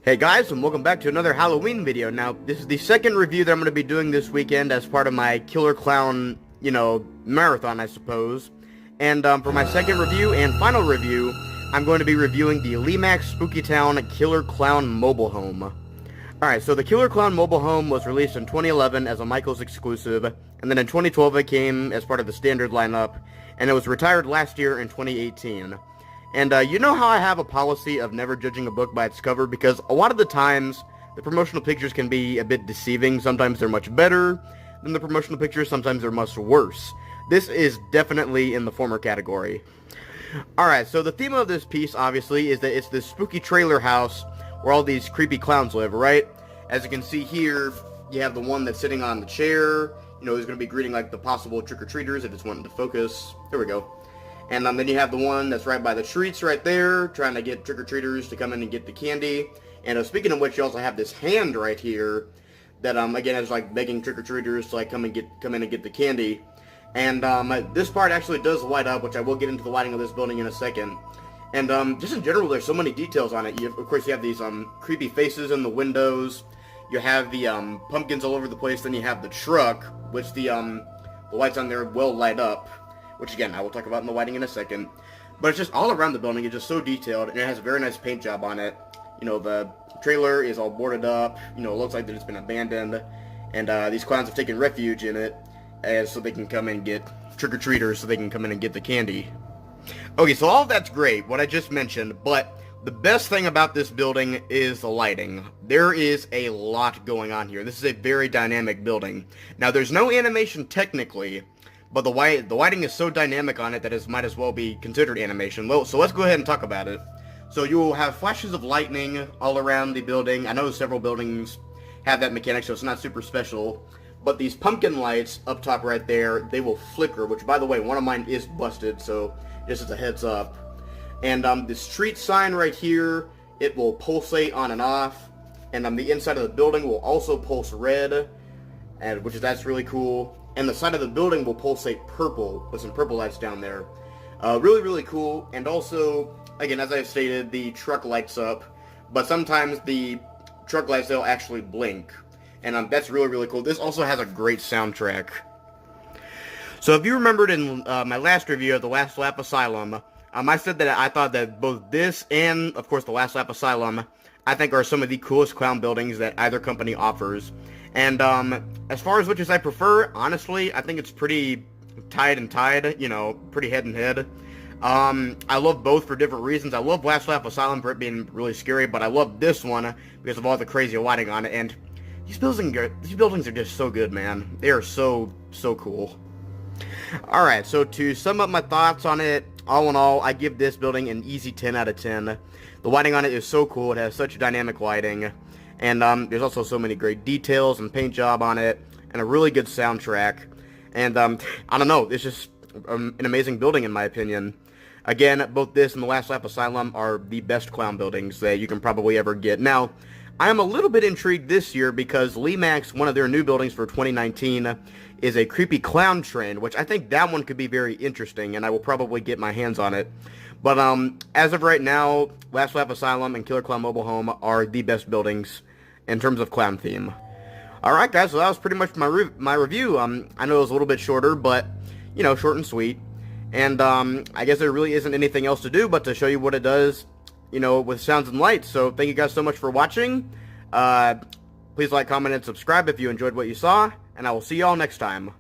Hey guys, and welcome back to another Halloween video. Now, this is the second review that I'm going to be doing this weekend as part of my Killer Clown, marathon, I suppose. And for my second review and final review, I'm going to be reviewing the Lemax Spooky Town Killer Clown Mobile Home. Alright, so the Killer Clown Mobile Home was released in 2011 as a Michaels exclusive, and then in 2012 it came as part of the standard lineup, and it was retired last year in 2018. And you know how I have a policy of never judging a book by its cover, because a lot of the times the promotional pictures can be a bit deceiving. Sometimes they're much better than the promotional pictures, sometimes they're much worse. This is definitely in the former category. Alright, so the theme of this piece, obviously, is that it's this spooky trailer house where all these creepy clowns live, right? As you can see here, you have the one that's sitting on the chair, who's going to be greeting, like, the possible trick-or-treaters if it's wanting to focus. There we go. And then you have the one that's right by the treats right there, trying to get trick-or-treaters to come in and get the candy. And speaking of which, you also have this hand right here that, again, is like begging trick-or-treaters to, like, come in and get the candy. And this part actually does light up, which I will get into the lighting of this building in a second. And just in general, there's so many details on it. Of course, you have these creepy faces in the windows. You have the pumpkins all over the place. Then you have the truck, which the lights on there will light up. Which, again, I will talk about in the lighting in a second. But it's just all around the building. It's just so detailed, and it has a very nice paint job on it. The trailer is all boarded up. It looks like that it's been abandoned. And these clowns have taken refuge in it, so they can come and get trick-or-treaters, so they can come in and get the candy. Okay, so all of that's great, what I just mentioned, but the best thing about this building is the lighting. There is a lot going on here. This is a very dynamic building. Now, there's no animation technically, but the lighting is so dynamic on it that it might as well be considered animation. Well, so let's go ahead and talk about it. So you will have flashes of lightning all around the building. I know several buildings have that mechanic, so it's not super special. But these pumpkin lights up top right there, they will flicker, which, by the way, one of mine is busted, so just as a heads up. And the street sign right here, it will pulsate on and off. And the inside of the building will also pulse red, that's really cool. And the side of the building will pulsate purple with some purple lights down there. Really, really cool. And also, again, as I stated, the truck lights up, but sometimes the truck lights, they'll actually blink. And that's really, really cool. This also has a great soundtrack. So if you remembered in my last review of The Last Lap Asylum, I said that I thought that both this and, of course, The Last Lap Asylum, I think are some of the coolest clown buildings that either company offers. And as far as which I prefer, honestly, I think it's pretty tied, pretty head and head. I love both for different reasons. I love Last Lap Asylum for it being really scary, but I love this one because of all the crazy lighting on it. And these buildings are just so good, man. They are so cool. Alright, so to sum up my thoughts on it, all in all, I give this building an easy 10 out of 10. The lighting on it is so cool. It has such dynamic lighting. And there's also so many great details and paint job on it, and a really good soundtrack. And I don't know, it's just an amazing building in my opinion. Again, both this and The Last Lap Asylum are the best clown buildings that you can probably ever get. Now, I am a little bit intrigued this year because Lemax, one of their new buildings for 2019, is a creepy clown train, which I think that one could be very interesting, and I will probably get my hands on it. But as of right now, Last Lap Asylum and Killer Clown Mobile Home are the best buildings in terms of clown theme. Alright guys, so that was pretty much my review. I know it was a little bit shorter, but, short and sweet. And I guess there really isn't anything else to do but to show you what it does, with sounds and lights. So thank you guys so much for watching. Please like, comment, and subscribe if you enjoyed what you saw, and I will see y'all next time.